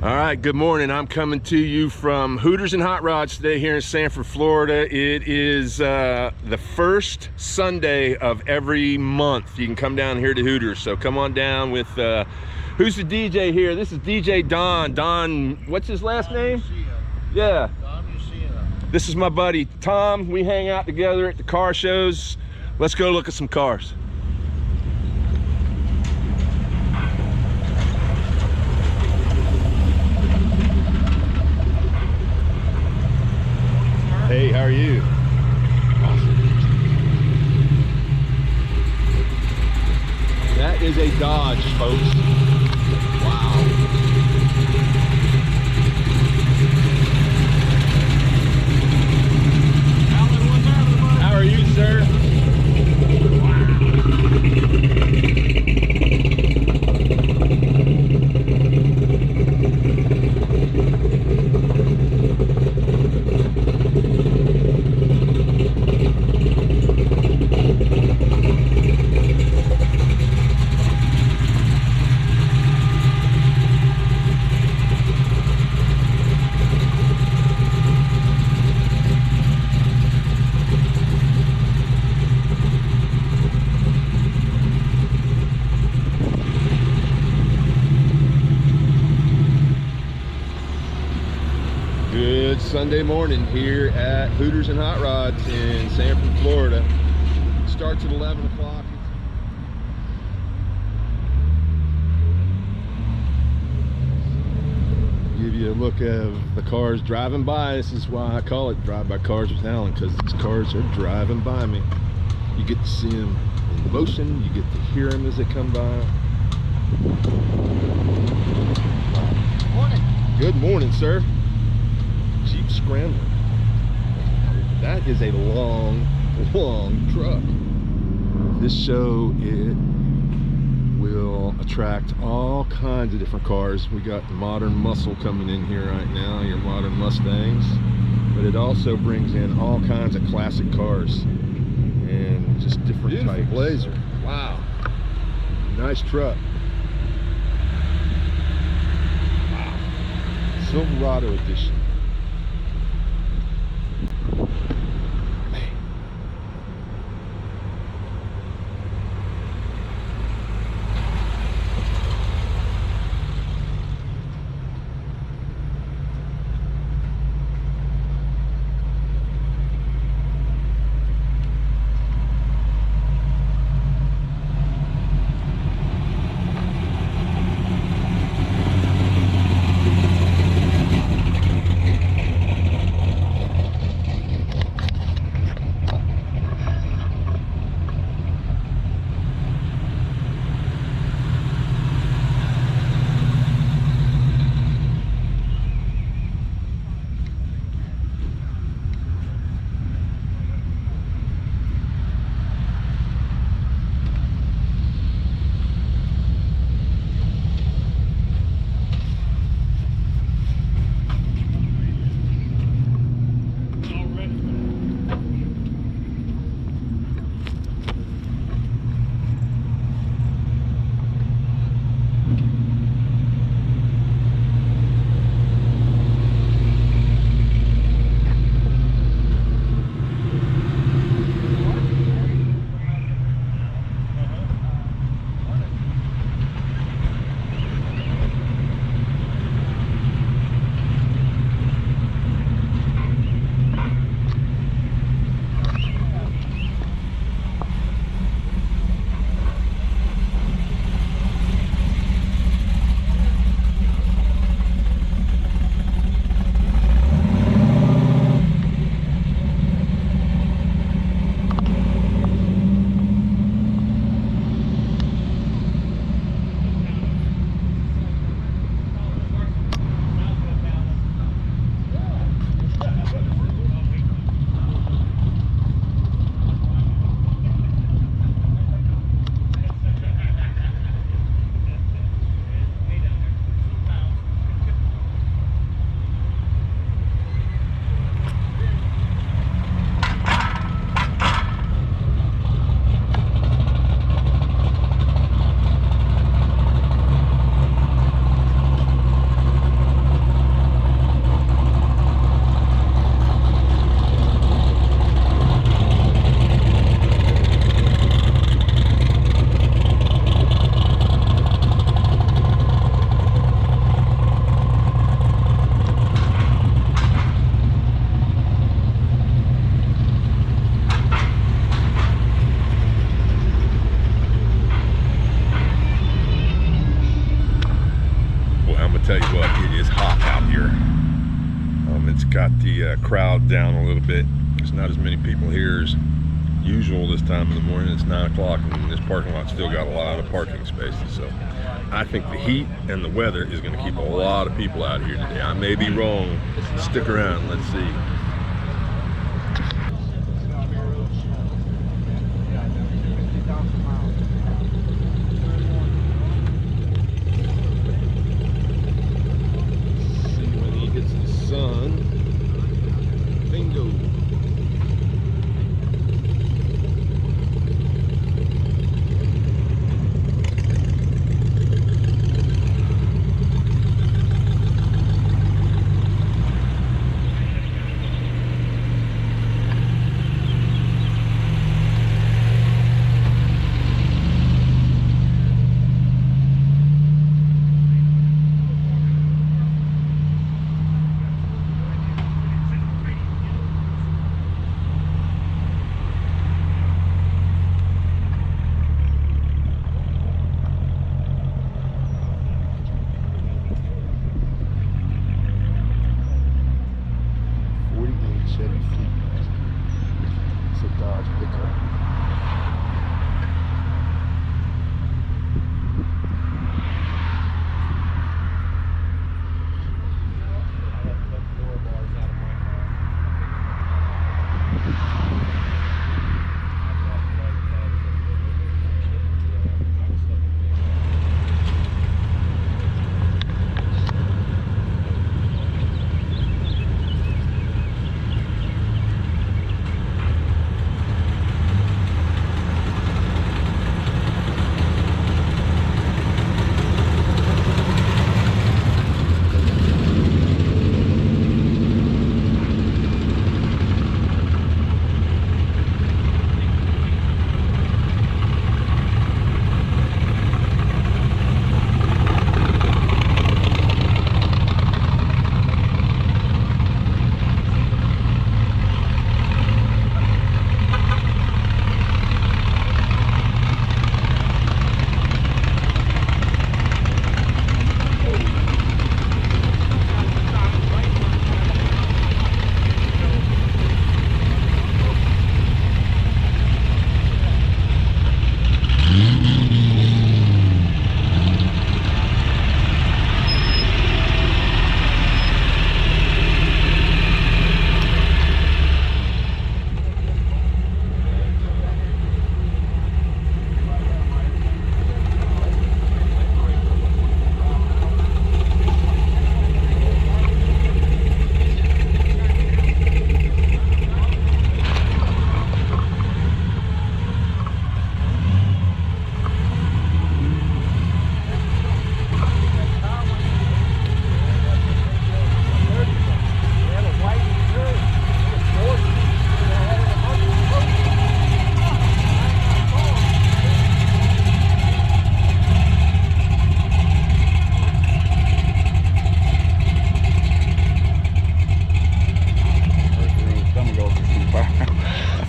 All right, good morning. I'm coming to you from Hooters and Hotrods today here in Sanford, Florida. It is the first Sunday of every month. You can come down here to Hooters, so come on down with, who's the DJ here? This is DJ Don. Don, what's his last name? Yeah. This is my buddy Tom. We hang out together at the car shows. Let's go look at some cars. Hey, how are you? That is a Dodge, folks. Wow. How are you, sir? Good Sunday morning here at Hooters and Hotrods in Sanford, Florida. It starts at 11 o'clock. Give you a look of the cars driving by. This is why I call it Drive By Cars with Alan, because these cars are driving by me. You get to see them in motion, you get to hear them as they come by. Morning. Good morning, sir. Jeep Scrambler. That is a long truck. This show, it will attract all kinds of different cars. We got the modern muscle coming in here right now, your modern Mustangs, but it also brings in all kinds of classic cars and just different Beautiful types. Blazer. Wow, nice truck. Wow, Silverado edition. tell you what, it is hot out here. It's got the crowd down a little bit. There's not as many people here as usual this time of the morning. It's 9 o'clock and this parking lot still got a lot of parking spaces. So I think the heat and the weather is going to keep a lot of people out here today. I may be wrong. Stick around. Let's see.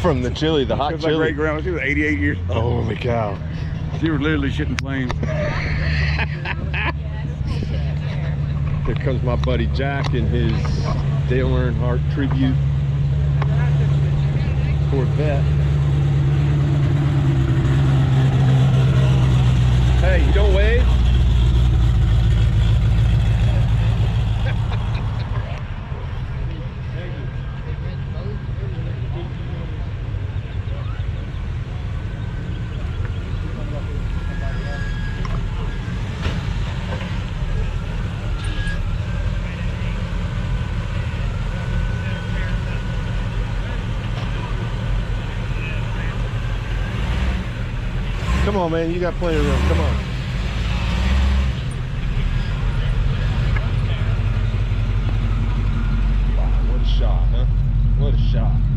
From the chili, the hot chili. My great grandma, she was 88 years old. Holy cow. She was literally shitting flames. Here comes my buddy Jack in his Dale Earnhardt tribute Corvette. Hey, you don't wave? Come on, man, you got plenty of room. Come on. Wow, what a shot, huh? What a shot.